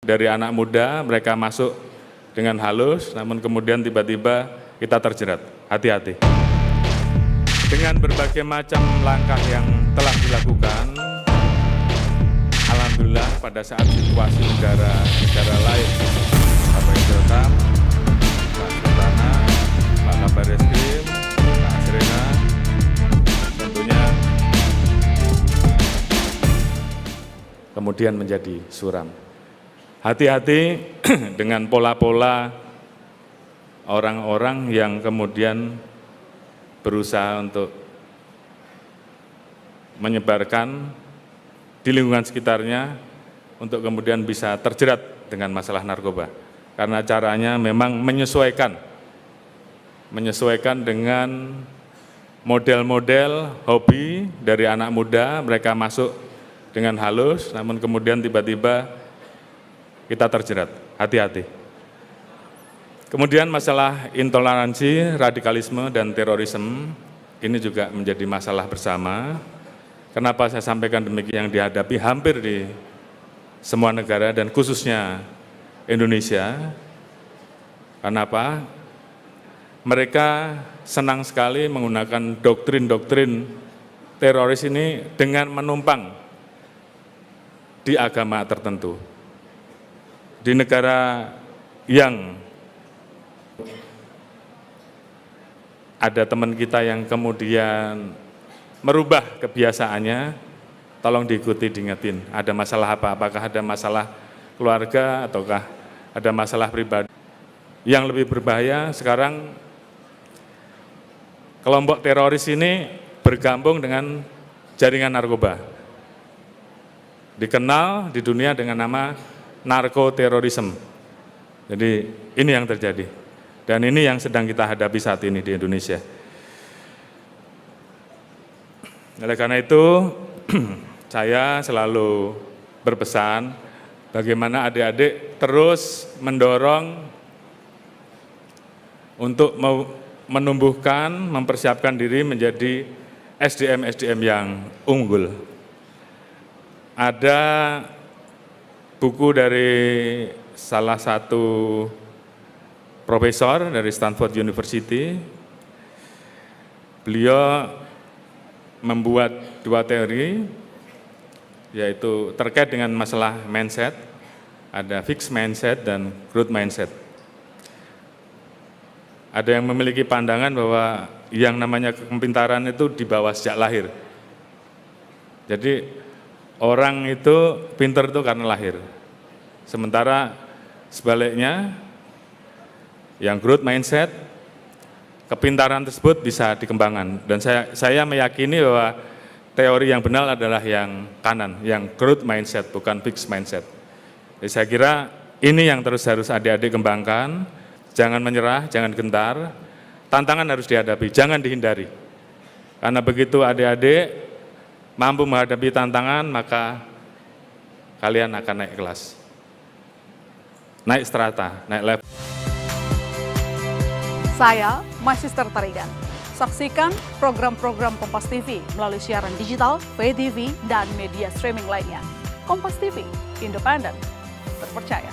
Dari anak muda mereka masuk dengan halus, namun kemudian tiba-tiba kita terjerat. Hati-hati. Dengan berbagai macam langkah yang telah dilakukan, alhamdulillah pada saat situasi negara lain, Bapak Idrotam, Pak Sultana, Pak Kabar Eskrim, Pak Asrena, tentunya kemudian menjadi suram. Hati-hati dengan pola-pola orang-orang yang kemudian berusaha untuk menyebarkan di lingkungan sekitarnya untuk kemudian bisa terjerat dengan masalah narkoba. Karena caranya memang menyesuaikan dengan model-model hobi dari anak muda, mereka masuk dengan halus, namun kemudian tiba-tiba kita terjerat. Hati-hati. Kemudian masalah intoleransi, radikalisme, dan terorisme, ini juga menjadi masalah bersama. Kenapa saya sampaikan demikian, yang dihadapi hampir di semua negara dan khususnya Indonesia. Kenapa? Mereka senang sekali menggunakan doktrin-doktrin teroris ini dengan menumpang di agama tertentu. Di negara yang ada teman kita yang kemudian merubah kebiasaannya, tolong diikuti, diingetin. Ada masalah apa? Apakah ada masalah keluarga ataukah ada masalah pribadi? Yang lebih berbahaya sekarang, kelompok teroris ini bergabung dengan jaringan narkoba. Dikenal di dunia dengan nama narkoterorisme. Jadi ini yang terjadi. Dan ini yang sedang kita hadapi saat ini di Indonesia. Oleh karena itu, saya selalu berpesan bagaimana adik-adik terus mendorong untuk menumbuhkan, mempersiapkan diri menjadi SDM-SDM yang unggul. Ada buku dari salah satu profesor dari Stanford University. Beliau membuat dua teori, yaitu terkait dengan masalah mindset, ada fixed mindset dan growth mindset. Ada yang memiliki pandangan bahwa yang namanya kepintaran itu dibawa sejak lahir. Jadi orang itu pintar itu karena lahir. Sementara sebaliknya, yang growth mindset, kepintaran tersebut bisa dikembangkan. Dan saya meyakini bahwa teori yang benar adalah yang kanan, yang growth mindset, bukan fixed mindset. Jadi saya kira ini yang terus harus adik-adik kembangkan, jangan menyerah, jangan gentar, tantangan harus dihadapi, jangan dihindari. Karena begitu adik-adik mampu menghadapi tantangan, maka kalian akan naik kelas, naik strata, naik level. Saya Magister Tarigan. Saksikan program-program Kompas TV melalui siaran digital, pay TV, dan media streaming lainnya. Kompas TV, independen, terpercaya.